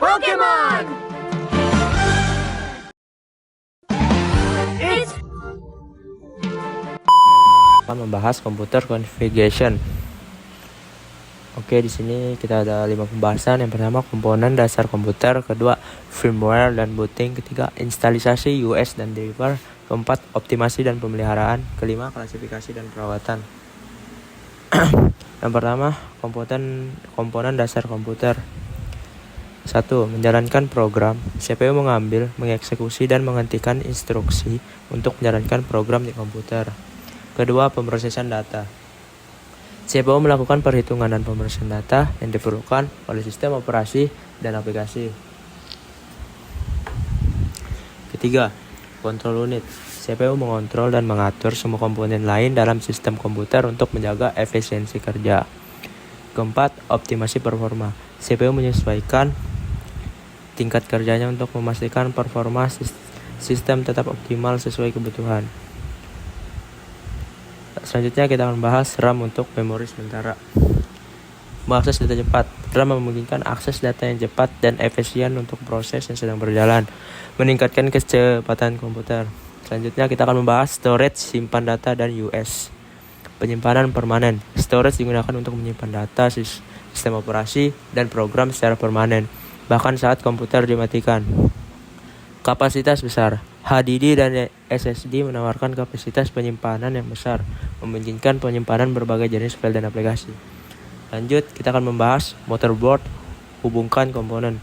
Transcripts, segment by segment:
Pokemon! It's Akan membahas computer configuration. Oke, di sini kita ada 5 pembahasan. Yang pertama, komponen dasar komputer. Kedua, firmware dan booting. Ketiga, instalisasi US dan driver. Keempat, optimasi dan pemeliharaan. Kelima, klasifikasi dan perawatan. Yang pertama, komponen dasar komputer. 1. Menjalankan program. CPU mengambil, mengeksekusi, dan menghentikan instruksi untuk menjalankan program di komputer. Kedua, pemrosesan data. CPU melakukan perhitungan dan pemrosesan data yang diperlukan oleh sistem operasi dan aplikasi. Ketiga, kontrol unit. CPU mengontrol dan mengatur semua komponen lain dalam sistem komputer untuk menjaga efisiensi kerja. Keempat, optimasi performa. CPU menyesuaikan tingkat kerjanya untuk memastikan performa sistem tetap optimal sesuai kebutuhan. Selanjutnya kita akan bahas RAM untuk memori sementara. Mengakses data cepat. RAM memungkinkan akses data yang cepat dan efisien untuk proses yang sedang berjalan, meningkatkan kecepatan komputer. Selanjutnya kita akan membahas storage, simpan data, dan US. Penyimpanan permanen. Storage digunakan untuk menyimpan data sistem operasi dan program secara permanen, bahkan saat komputer dimatikan. Kapasitas besar. HDD dan SSD menawarkan kapasitas penyimpanan yang besar, memungkinkan penyimpanan berbagai jenis file dan aplikasi. Lanjut, kita akan membahas motherboard, hubungkan komponen.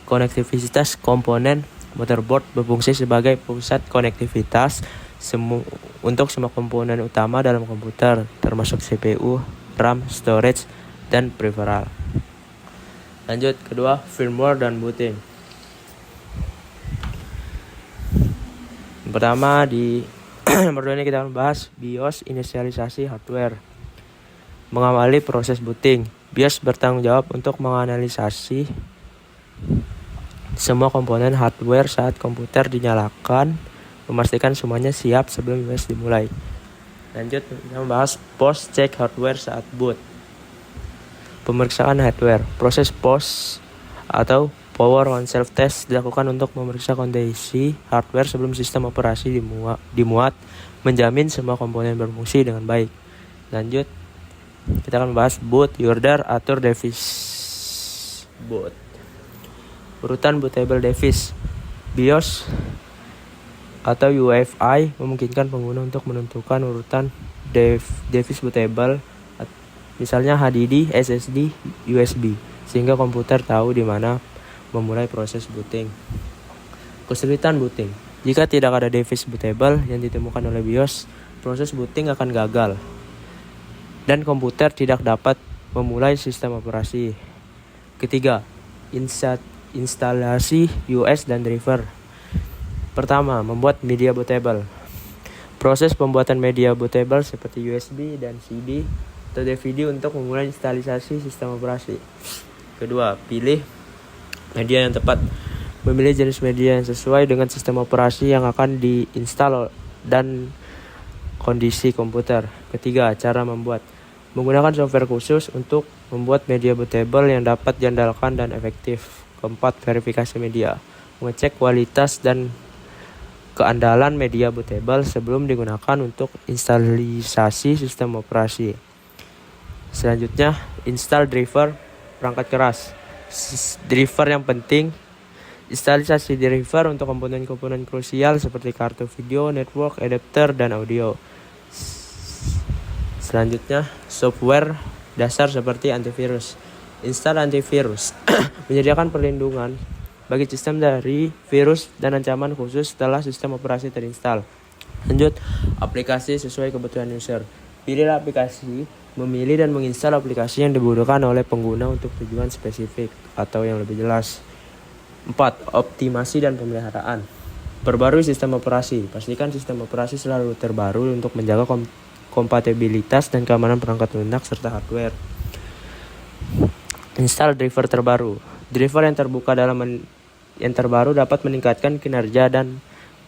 Konektivitas komponen motherboard berfungsi sebagai pusat konektivitas untuk semua komponen utama dalam komputer, termasuk CPU, RAM, storage, dan peripheral. Lanjut, kedua, firmware dan booting. Pertama nomor 2 ini kita akan bahas BIOS, inisialisasi hardware. Mengawali proses booting. BIOS bertanggung jawab untuk menganalisasi semua komponen hardware saat komputer dinyalakan, memastikan semuanya siap sebelum BIOS dimulai. Lanjut, kita membahas post check hardware saat boot. Pemeriksaan hardware. Proses post atau power on self test dilakukan untuk memeriksa kondisi hardware sebelum sistem operasi dimuat, menjamin semua komponen berfungsi dengan baik. Lanjut, kita akan membahas boot order, atur device boot. Urutan bootable device. BIOS atau UEFI memungkinkan pengguna untuk menentukan urutan device bootable, misalnya HDD, SSD, USB, sehingga komputer tahu di mana memulai proses booting. Kesulitan booting. Jika tidak ada device bootable yang ditemukan oleh BIOS, proses booting akan gagal dan komputer tidak dapat memulai sistem operasi. Ketiga, instalasi US dan driver. Pertama, membuat media bootable. Proses pembuatan media bootable seperti USB dan CD atau DVD untuk memulai instalisasi sistem operasi. Kedua, pilih media yang tepat. Memilih jenis media yang sesuai dengan sistem operasi yang akan diinstal dan kondisi komputer. Ketiga, cara membuat. Menggunakan software khusus untuk membuat media bootable yang dapat diandalkan dan efektif. Keempat, verifikasi media. Mengecek kualitas dan keandalan media bootable sebelum digunakan untuk instalisasi sistem operasi. Selanjutnya, install driver perangkat keras. Driver yang penting. Instalisasi driver untuk komponen-komponen krusial seperti kartu video, network, adapter, dan audio. Selanjutnya, software dasar seperti antivirus. Install antivirus menyediakan perlindungan bagi sistem dari virus dan ancaman khusus setelah sistem operasi terinstall. Lanjut, aplikasi sesuai kebutuhan user. Pilihlah aplikasi. Memilih dan menginstal aplikasi yang dibutuhkan oleh pengguna untuk tujuan spesifik atau yang lebih jelas. 4. Optimasi dan pemeliharaan. Perbarui sistem operasi. Pastikan sistem operasi selalu terbaru untuk menjaga kompatibilitas dan keamanan perangkat lunak serta hardware. Install driver terbaru. Driver yang terbaru dapat meningkatkan kinerja dan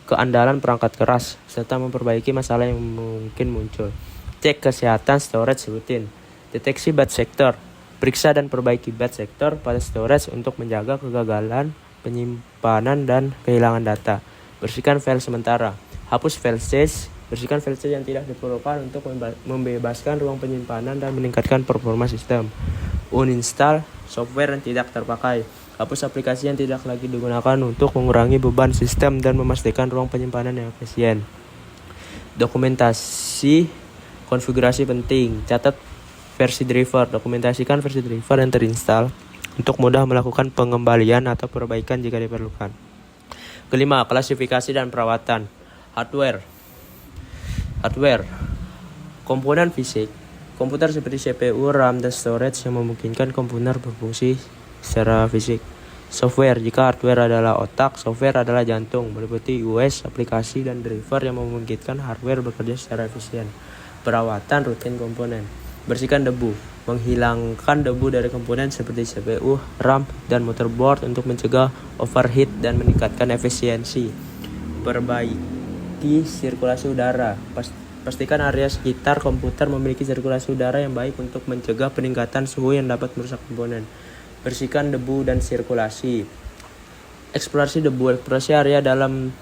keandalan perangkat keras serta memperbaiki masalah yang mungkin muncul. Cek kesehatan storage rutin. Deteksi bad sector. Periksa dan perbaiki batch sektor pada storage untuk menjaga kegagalan, penyimpanan, dan kehilangan data. Bersihkan file sementara. Hapus file cache. Bersihkan file cache yang tidak diperlukan untuk membebaskan ruang penyimpanan dan meningkatkan performa sistem. Uninstall software yang tidak terpakai. Hapus aplikasi yang tidak lagi digunakan untuk mengurangi beban sistem dan memastikan ruang penyimpanan yang efisien. Dokumentasi konfigurasi penting. Catat versi driver. Dokumentasikan versi driver yang terinstall untuk mudah melakukan pengembalian atau perbaikan jika diperlukan. Kelima, klasifikasi dan perawatan. Hardware. Komponen fisik. Komputer seperti CPU, RAM, dan storage yang memungkinkan komputer berfungsi secara fisik. Software. Jika hardware adalah otak, software adalah jantung, meliputi OS, aplikasi, dan driver yang memungkinkan hardware bekerja secara efisien. Perawatan rutin komponen. Bersihkan debu. Menghilangkan debu dari komponen seperti CPU, RAM, dan motherboard untuk mencegah overheat dan meningkatkan efisiensi. Perbaiki sirkulasi udara. Pastikan area sekitar komputer memiliki sirkulasi udara yang baik untuk mencegah peningkatan suhu yang dapat merusak komponen. Bersihkan debu dan sirkulasi. Eksplorasi debu. Eksplorasi area dalam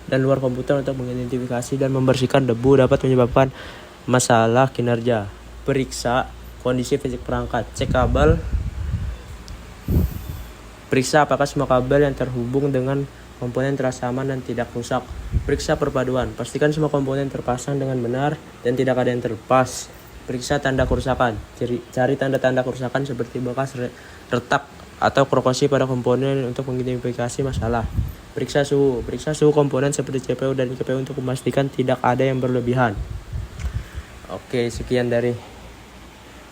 dan luar komputer untuk mengidentifikasi dan membersihkan debu dapat menyebabkan masalah kinerja. Periksa kondisi fisik perangkat. Cek kabel. Periksa apakah semua kabel yang terhubung dengan komponen terasa aman dan tidak rusak. Periksa perpaduan. Pastikan semua komponen terpasang dengan benar dan tidak ada yang terlepas. Periksa tanda kerusakan. Cari tanda-tanda kerusakan seperti bekas retak atau korrosi pada komponen untuk mengidentifikasi masalah. Periksa suhu. Periksa suhu komponen seperti CPU dan GPU untuk memastikan tidak ada yang berlebihan. Oke, sekian dari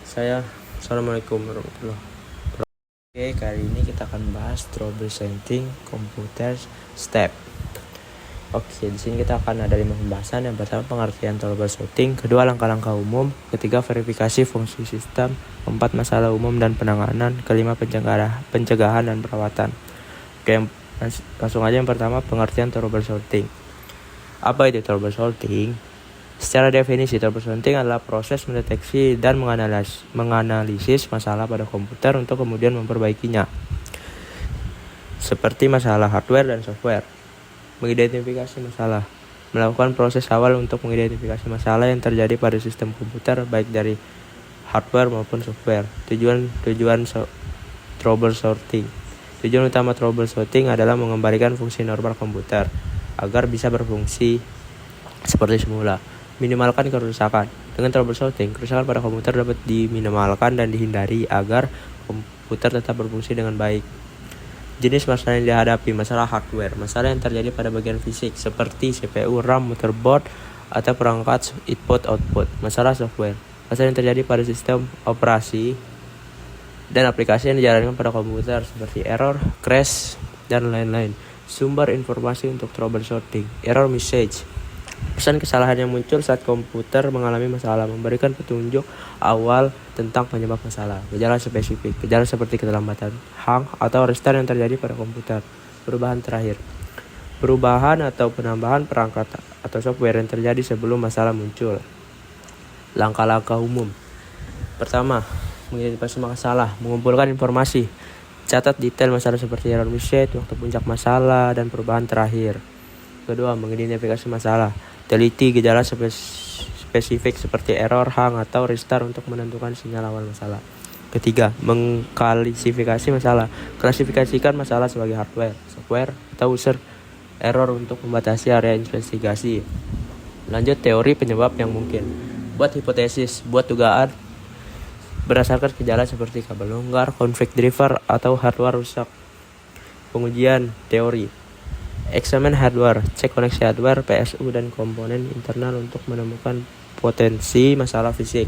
saya. Assalamualaikum warahmatullahi wabarakatuh. Oke, kali ini kita akan bahas troubleshooting komputer step. Oke, di sini kita akan ada 5 pembahasan. Yang pertama, pengertian troubleshooting. Kedua, langkah-langkah umum. Ketiga, verifikasi fungsi sistem. Keempat, masalah umum dan penanganan. Kelima, pencegahan dan perawatan. Oke, langsung aja yang pertama, pengertian troubleshooting. Apa itu troubleshooting? Secara definisi, troubleshooting adalah proses mendeteksi dan menganalisis masalah pada komputer untuk kemudian memperbaikinya. Seperti masalah hardware dan software. Mengidentifikasi masalah. Melakukan proses awal untuk mengidentifikasi masalah yang terjadi pada sistem komputer baik dari hardware maupun software. Tujuan troubleshooting. Tujuan utama troubleshooting adalah mengembalikan fungsi normal komputer agar bisa berfungsi seperti semula. Minimalkan kerusakan. Dengan troubleshooting, kerusakan pada komputer dapat diminimalkan dan dihindari agar komputer tetap berfungsi dengan baik. Jenis masalah yang dihadapi. Masalah hardware. Masalah yang terjadi pada bagian fisik seperti CPU, RAM, motherboard, atau perangkat input-output. Masalah software. Masalah yang terjadi pada sistem operasi dan aplikasi yang dijalankan pada komputer seperti error, crash, dan lain-lain. Sumber informasi untuk troubleshooting. Error message. Pesan kesalahan yang muncul saat komputer mengalami masalah, memberikan petunjuk awal tentang penyebab masalah. Gejala spesifik. Gejala seperti keterlambatan, hang, atau restart yang terjadi pada komputer. Perubahan terakhir. Perubahan atau penambahan perangkat atau software yang terjadi sebelum masalah muncul. Langkah-langkah umum. Pertama, mengidentifikasi masalah, mengumpulkan informasi. Catat detail masalah seperti error message, waktu puncak masalah, dan perubahan terakhir. Kedua, mengidentifikasi masalah. Teliti gejala spesifik seperti error, hang, atau restart untuk menentukan sinyal awal masalah. Ketiga, mengklasifikasi masalah. Klasifikasikan masalah sebagai hardware, software, atau user error untuk membatasi area investigasi. Lanjut, teori penyebab yang mungkin. Buat hipotesis, buat dugaan berdasarkan gejala seperti kabel longgar, konflik driver, atau hardware rusak. Pengujian teori. Examine hardware, cek koneksi hardware, PSU, dan komponen internal untuk menemukan potensi masalah fisik.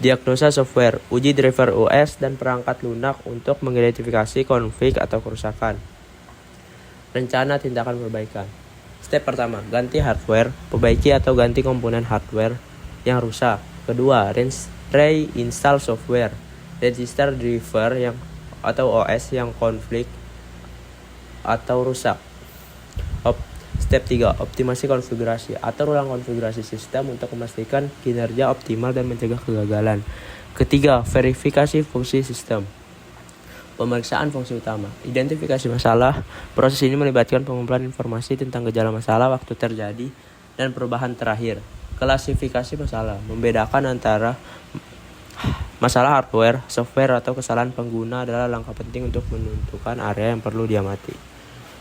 Diagnosa software, uji driver OS dan perangkat lunak untuk mengidentifikasi konflik atau kerusakan. Rencana tindakan perbaikan. Step pertama, ganti hardware, perbaiki atau ganti komponen hardware yang rusak. Kedua, reinstall software, register driver atau OS yang konflik atau rusak. Step 3, optimasi konfigurasi. Atur ulang konfigurasi sistem untuk memastikan kinerja optimal dan mencegah kegagalan. Ketiga, verifikasi fungsi sistem. Pemeriksaan fungsi utama. Identifikasi masalah. Proses ini melibatkan pengumpulan informasi tentang gejala masalah, waktu terjadi, dan perubahan terakhir. Klasifikasi masalah. Membedakan antara masalah hardware, software, atau kesalahan pengguna adalah langkah penting untuk menentukan area yang perlu diamati.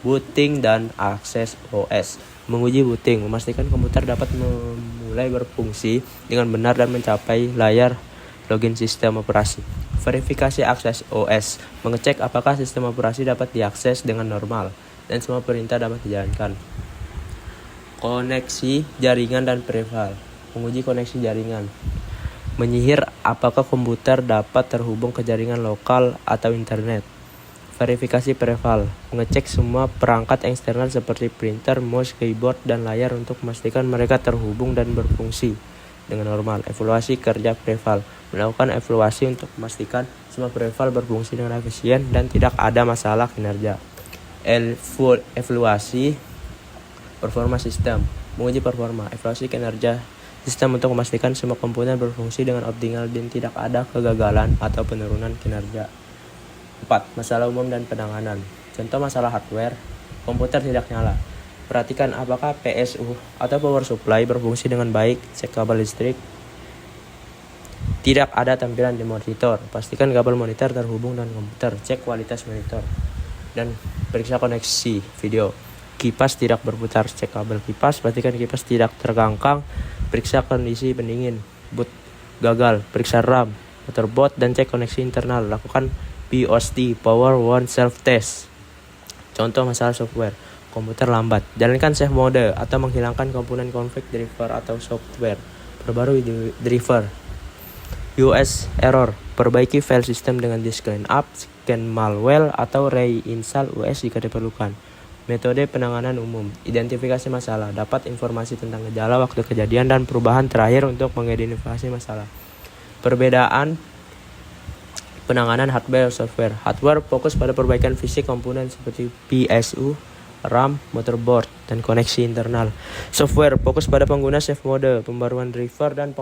Booting dan akses OS. Menguji booting, memastikan komputer dapat mulai berfungsi dengan benar dan mencapai layar login sistem operasi. Verifikasi akses OS, mengecek apakah sistem operasi dapat diakses dengan normal dan semua perintah dapat dijalankan. Koneksi jaringan dan preval, menguji koneksi jaringan. Menyihir apakah komputer dapat terhubung ke jaringan lokal atau internet. Verifikasi preval, mengecek semua perangkat eksternal seperti printer, mouse, keyboard, dan layar untuk memastikan mereka terhubung dan berfungsi dengan normal. Evaluasi kerja preval, melakukan evaluasi untuk memastikan semua preval berfungsi dengan efisien dan tidak ada masalah kinerja. Evaluasi performa sistem, menguji performa, evaluasi kinerja sistem untuk memastikan semua komponen berfungsi dengan optimal dan tidak ada kegagalan atau penurunan kinerja. 4. Masalah umum dan penanganan. Contoh masalah hardware, komputer tidak nyala. Perhatikan apakah PSU atau power supply berfungsi dengan baik, cek kabel listrik. Tidak ada tampilan di monitor, pastikan kabel monitor terhubung dengan komputer, cek kualitas monitor, dan periksa koneksi video. Kipas tidak berputar, cek kabel kipas, pastikan kipas tidak tergangkang, periksa kondisi pendingin, boot gagal, periksa RAM, motherboard, dan cek koneksi internal. Lakukan POST, Power One Self Test. Contoh masalah software, komputer lambat, jalankan safe mode atau menghilangkan komponen konflik driver atau software, perbarui driver. US error, perbaiki file sistem dengan disk clean up, scan malware, atau reinstall OS jika diperlukan. Metode penanganan umum, identifikasi masalah, dapat informasi tentang gejala, waktu kejadian, dan perubahan terakhir untuk mengidentifikasi masalah. Perbedaan penanganan hardware software. Hardware fokus pada perbaikan fisik komponen seperti PSU, RAM, motherboard, dan koneksi internal. Software fokus pada pengguna safe mode, pembaruan driver, dan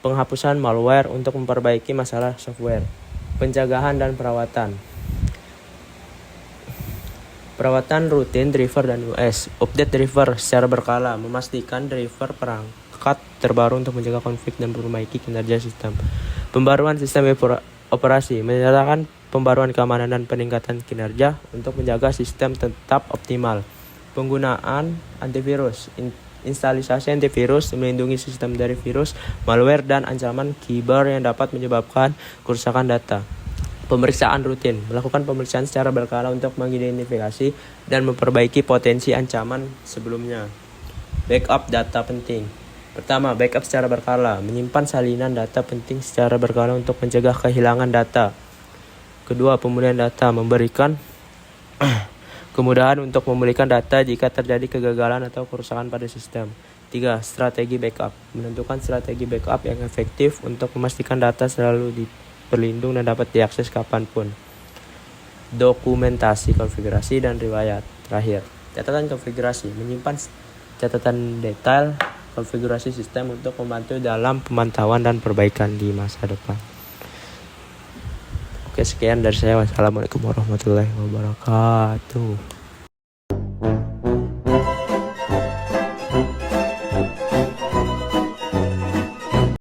penghapusan malware untuk memperbaiki masalah software. Penjagaan dan perawatan. Perawatan rutin driver dan OS. Update driver secara berkala, memastikan driver perangkat terbaru untuk menjaga konflik dan memperbaiki kinerja sistem. Pembaruan sistem operasi, menyatakan pembaruan keamanan dan peningkatan kinerja untuk menjaga sistem tetap optimal. Penggunaan antivirus, instalisasi antivirus melindungi sistem dari virus, malware, dan ancaman cyber yang dapat menyebabkan kerusakan data. Pemeriksaan rutin, melakukan pemeriksaan secara berkala untuk mengidentifikasi dan memperbaiki potensi ancaman sebelumnya. Backup data penting. Pertama, backup secara berkala, menyimpan salinan data penting secara berkala untuk mencegah kehilangan data. Kedua, pemulihan data, memberikan kemudahan untuk memulihkan data jika terjadi kegagalan atau kerusakan pada sistem. 3. Strategi backup, menentukan strategi backup yang efektif untuk memastikan data selalu terlindung dan dapat diakses kapanpun. Dokumentasi konfigurasi dan riwayat. Terakhir, catatan konfigurasi, menyimpan catatan detail konfigurasi sistem untuk membantu dalam pemantauan dan perbaikan di masa depan. Oke, sekian dari saya. Wassalamualaikum warahmatullahi wabarakatuh.